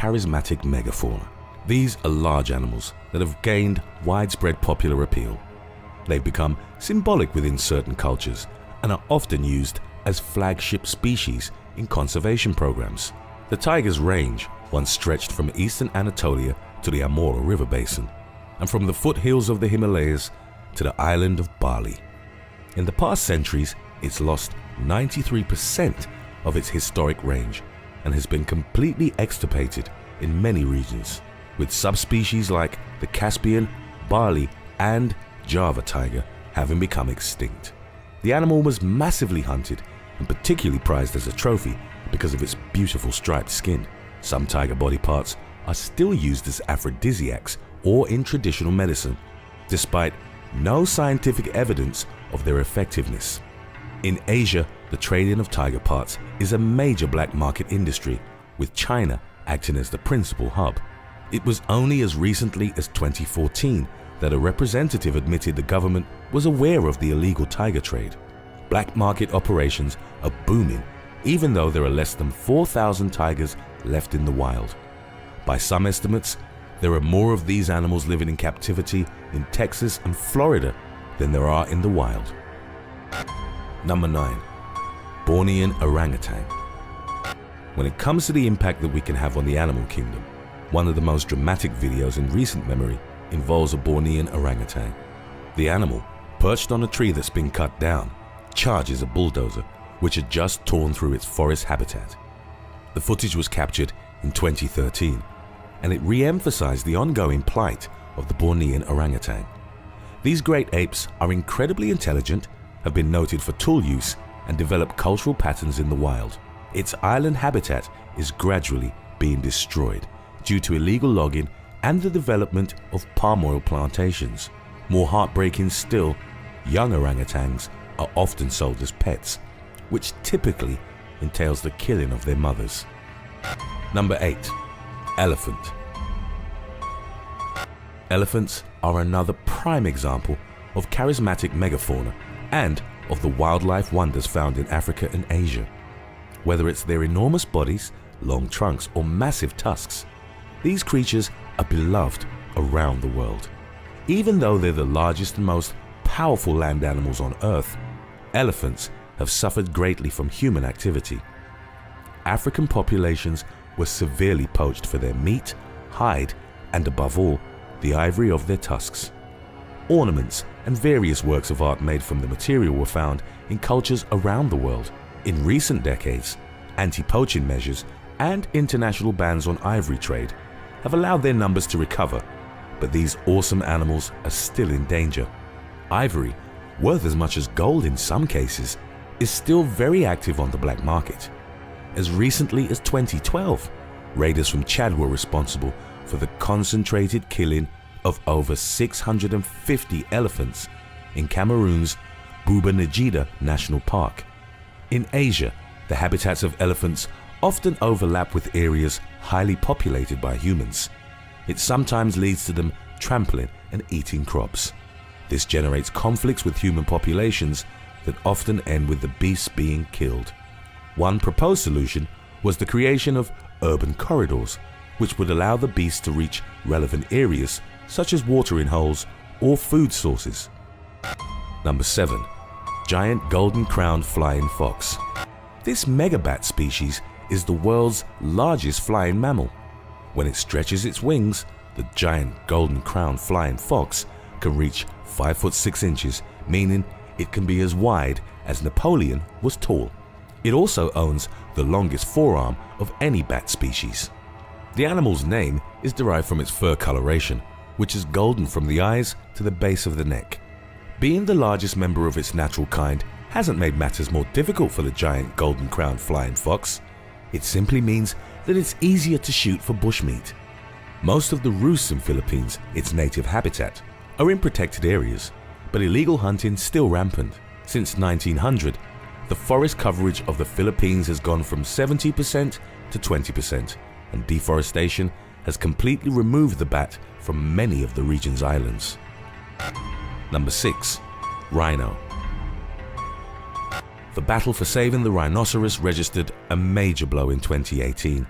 charismatic megafauna. These are large animals that have gained widespread popular appeal. They've become symbolic within certain cultures and are often used as flagship species in conservation programs. The tiger's range once stretched from eastern Anatolia to the Amur River basin, and from the foothills of the Himalayas to the island of Bali. In the past centuries, it's lost 93% of its historic range and has been completely extirpated in many regions, with subspecies like the Caspian, Bali, and Java tiger having become extinct. The animal was massively hunted and particularly prized as a trophy because of its beautiful striped skin. Some tiger body parts are still used as aphrodisiacs or in traditional medicine, despite no scientific evidence of their effectiveness. In Asia, the trading of tiger parts is a major black market industry, with China acting as the principal hub. It was only as recently as 2014 that a representative admitted the government was aware of the illegal tiger trade. Black market operations are booming, even though there are less than 4,000 tigers left in the wild. By some estimates, there are more of these animals living in captivity in Texas and Florida than there are in the wild. Number 9. Bornean orangutan. When it comes to the impact that we can have on the animal kingdom, one of the most dramatic videos in recent memory involves a Bornean orangutan. The animal, perched on a tree that's been cut down, charges a bulldozer which had just torn through its forest habitat. The footage was captured in 2013, and it re-emphasized the ongoing plight of the Bornean orangutan. These great apes are incredibly intelligent, have been noted for tool use, and develop cultural patterns in the wild. Its island habitat is gradually being destroyed due to illegal logging and the development of palm oil plantations. More heartbreaking still, young orangutans are often sold as pets, which typically entails the killing of their mothers. Number 8. Elephant. Elephants are another prime example of charismatic megafauna and of the wildlife wonders found in Africa and Asia. Whether it's their enormous bodies, long trunks, or massive tusks, these creatures are beloved around the world. Even though they're the largest and most powerful land animals on Earth, elephants have suffered greatly from human activity. African populations were severely poached for their meat, hide, and above all, the ivory of their tusks. Ornaments and various works of art made from the material were found in cultures around the world. In recent decades, anti-poaching measures and international bans on ivory trade have allowed their numbers to recover, but these awesome animals are still in danger. Ivory, worth as much as gold in some cases, is still very active on the black market. As recently as 2012, raiders from Chad were responsible for the concentrated killing of over 650 elephants in Cameroon's Buba Njida National Park. In Asia, the habitats of elephants often overlap with areas highly populated by humans. It sometimes leads to them trampling and eating crops. This generates conflicts with human populations that often end with the beasts being killed. One proposed solution was the creation of urban corridors, which would allow the beasts to reach relevant areas such as watering holes or food sources. Number 7. Giant golden-crowned flying fox. This megabat species is the world's largest flying mammal. When it stretches its wings, the giant golden-crowned flying fox can reach 5 foot 6 inches, meaning it can be as wide as Napoleon was tall. It also owns the longest forearm of any bat species. The animal's name is derived from its fur coloration, which is golden from the eyes to the base of the neck. Being the largest member of its natural kind hasn't made matters more difficult for the giant golden-crowned flying fox. It simply means that it's easier to shoot for bushmeat. Most of the roosts in Philippines, its native habitat, are in protected areas, but illegal hunting is still rampant. Since 1900, the forest coverage of the Philippines has gone from 70% to 20%, and deforestation has completely removed the bat from many of the region's islands. Number 6. Rhino. The battle for saving the rhinoceros registered a major blow in 2018.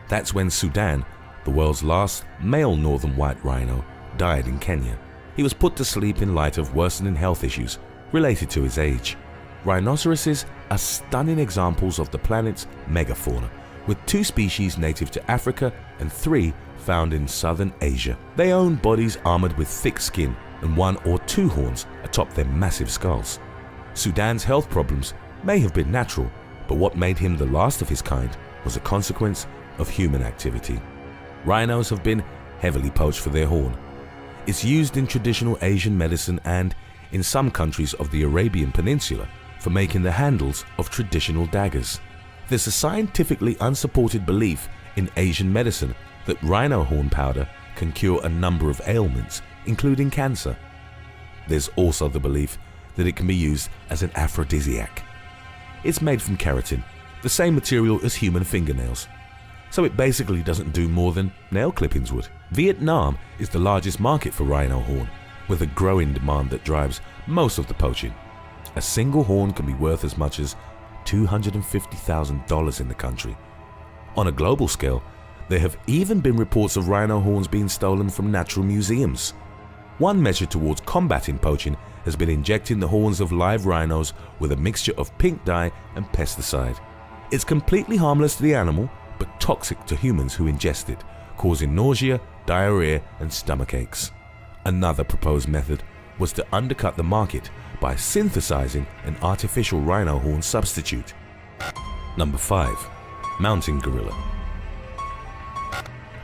That's when Sudan, the world's last male northern white rhino, died in Kenya. He was put to sleep in light of worsening health issues related to his age. Rhinoceroses are stunning examples of the planet's megafauna, with 2 species native to Africa and 3 found in southern Asia. They own bodies armored with thick skin and 1 or 2 horns atop their massive skulls. Sudan's health problems may have been natural, but what made him the last of his kind was a consequence of human activity. Rhinos have been heavily poached for their horn. It's used in traditional Asian medicine and, in some countries of the Arabian Peninsula, for making the handles of traditional daggers. There's a scientifically unsupported belief in Asian medicine that rhino horn powder can cure a number of ailments, including cancer. There's also the belief that it can be used as an aphrodisiac. It's made from keratin, the same material as human fingernails, so it basically doesn't do more than nail clippings would. Vietnam is the largest market for rhino horn, with a growing demand that drives most of the poaching. A single horn can be worth as much as $250,000 in the country. On a global scale, there have even been reports of rhino horns being stolen from natural museums. One measure towards combating poaching has been injecting the horns of live rhinos with a mixture of pink dye and pesticide. It's completely harmless to the animal, but toxic to humans who ingest it, causing nausea, diarrhea, and stomach aches. Another proposed method was to undercut the market by synthesizing an artificial rhino horn substitute. Number 5. Mountain gorilla.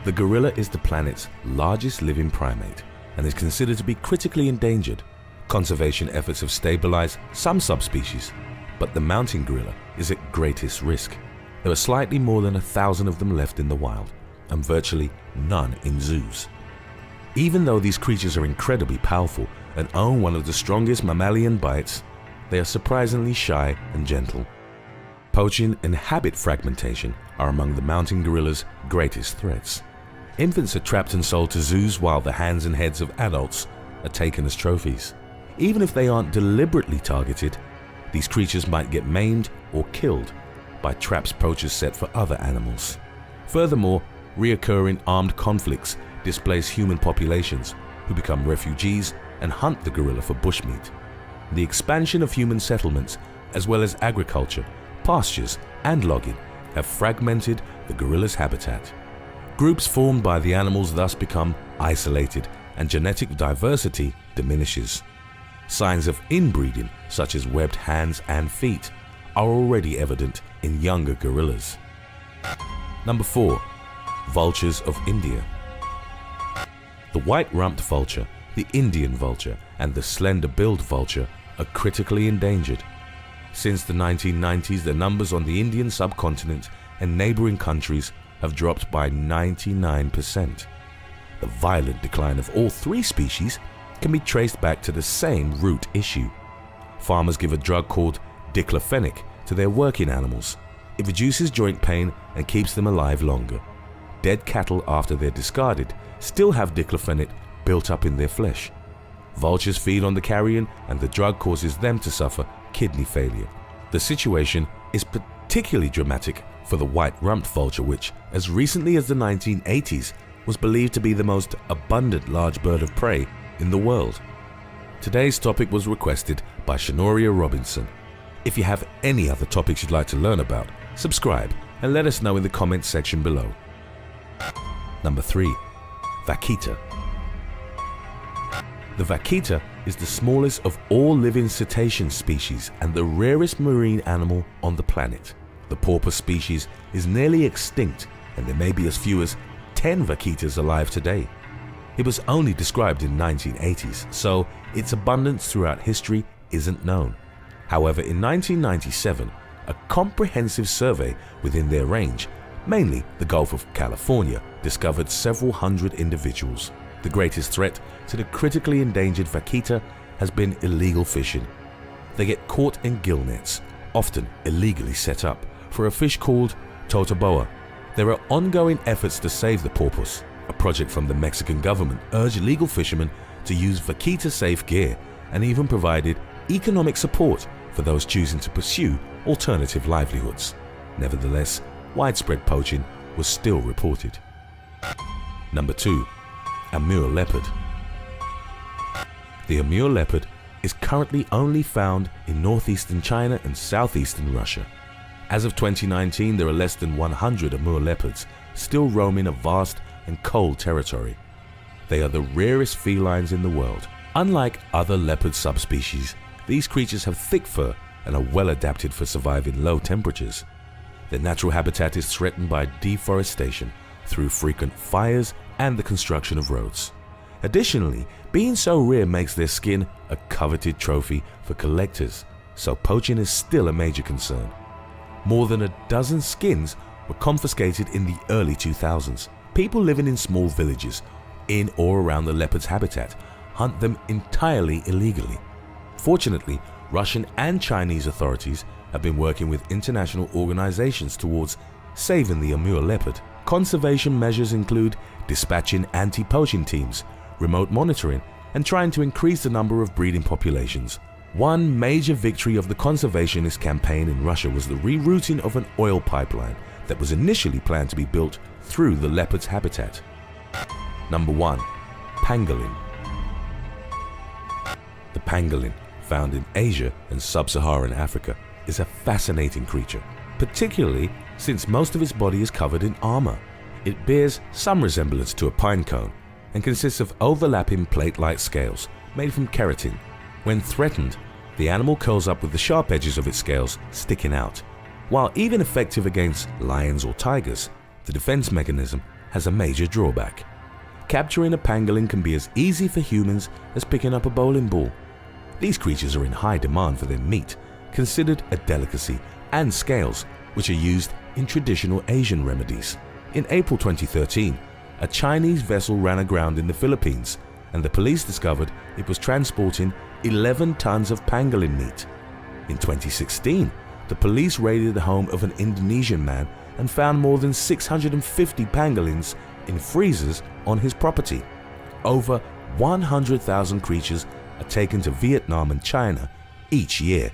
The gorilla is the planet's largest living primate and is considered to be critically endangered. Conservation efforts have stabilized some subspecies, but the mountain gorilla is at greatest risk. There are slightly more than 1,000 of them left in the wild, and virtually none in zoos. Even though these creatures are incredibly powerful and own one of the strongest mammalian bites, they are surprisingly shy and gentle. Poaching and habit fragmentation are among the mountain gorilla's greatest threats. Infants are trapped and sold to zoos while the hands and heads of adults are taken as trophies. Even if they aren't deliberately targeted, these creatures might get maimed or killed by traps poachers set for other animals. Furthermore, reoccurring armed conflicts displace human populations who become refugees and hunt the gorilla for bushmeat. The expansion of human settlements, as well as agriculture, pastures, and logging, have fragmented the gorilla's habitat. Groups formed by the animals thus become isolated, and genetic diversity diminishes. Signs of inbreeding, such as webbed hands and feet, are already evident in younger gorillas. Number 4. Vultures of India. The white-rumped vulture, the Indian vulture, and the slender-billed vulture are critically endangered. Since the 1990s, the numbers on the Indian subcontinent and neighboring countries have dropped by 99%. The violent decline of all 3 species can be traced back to the same root issue. Farmers give a drug called diclofenac to their working animals. It reduces joint pain and keeps them alive longer. Dead cattle, after they're discarded, still have diclofenac built up in their flesh. Vultures feed on the carrion, and the drug causes them to suffer kidney failure. The situation is particularly dramatic for the white-rumped vulture, which, as recently as the 1980s, was believed to be the most abundant large bird of prey in the world. Today's topic was requested by Shanoria Robinson. If you have any other topics you'd like to learn about, subscribe and let us know in the comments section below. Number 3. Vaquita. The vaquita is the smallest of all living cetacean species and the rarest marine animal on the planet. The porpoise species is nearly extinct, and there may be as few as 10 vaquitas alive today. It was only described in the 1980s, so its abundance throughout history isn't known. However, in 1997, a comprehensive survey within their range, mainly the Gulf of California, discovered several hundred individuals. The greatest threat to the critically endangered vaquita has been illegal fishing. They get caught in gill nets, often illegally set up, for a fish called totoboa. There are ongoing efforts to save the porpoise. A project from the Mexican government urged legal fishermen to use vaquita-safe gear and even provided economic support for those choosing to pursue alternative livelihoods. Nevertheless, widespread poaching was still reported. Number 2. Amur leopard. The Amur leopard is currently only found in northeastern China and southeastern Russia. As of 2019, there are less than 100 Amur leopards still roaming a vast and cold territory. They are the rarest felines in the world. Unlike other leopard subspecies, these creatures have thick fur and are well adapted for surviving low temperatures. Their natural habitat is threatened by deforestation through frequent fires and the construction of roads. Additionally, being so rare makes their skin a coveted trophy for collectors, so poaching is still a major concern. More than a dozen skins were confiscated in the early 2000s. People living in small villages in or around the leopard's habitat hunt them entirely illegally. Fortunately, Russian and Chinese authorities have been working with international organizations towards saving the Amur leopard. Conservation measures include dispatching anti-poaching teams, remote monitoring, and trying to increase the number of breeding populations. One major victory of the conservationist campaign in Russia was the rerouting of an oil pipeline that was initially planned to be built through the leopard's habitat. Number 1. Pangolin. The pangolin, found in Asia and sub-Saharan Africa, is a fascinating creature, particularly since most of its body is covered in armor. It bears some resemblance to a pine cone and consists of overlapping plate-like scales made from keratin. When threatened, the animal curls up with the sharp edges of its scales sticking out. While even effective against lions or tigers, the defense mechanism has a major drawback. Capturing a pangolin can be as easy for humans as picking up a bowling ball. These creatures are in high demand for their meat, considered a delicacy, and scales, which are used in traditional Asian remedies. In April 2013, a Chinese vessel ran aground in the Philippines, and the police discovered it was transporting 11 tons of pangolin meat. In 2016, the police raided the home of an Indonesian man and found more than 650 pangolins in freezers on his property. Over 100,000 creatures are taken to Vietnam and China each year,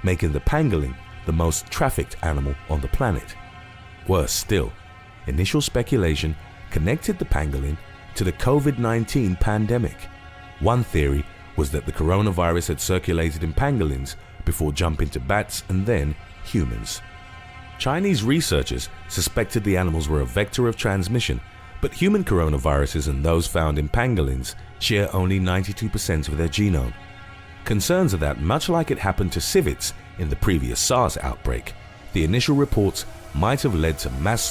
making the pangolin the most trafficked animal on the planet. Worse still, initial speculation connected the pangolin to the COVID-19 pandemic. One theory was that the coronavirus had circulated in pangolins before jumping to bats and then humans. Chinese researchers suspected the animals were a vector of transmission, but human coronaviruses and those found in pangolins share only 92% of their genome. Concerns are that, much like it happened to civets in the previous SARS outbreak, the initial reports might have led to mass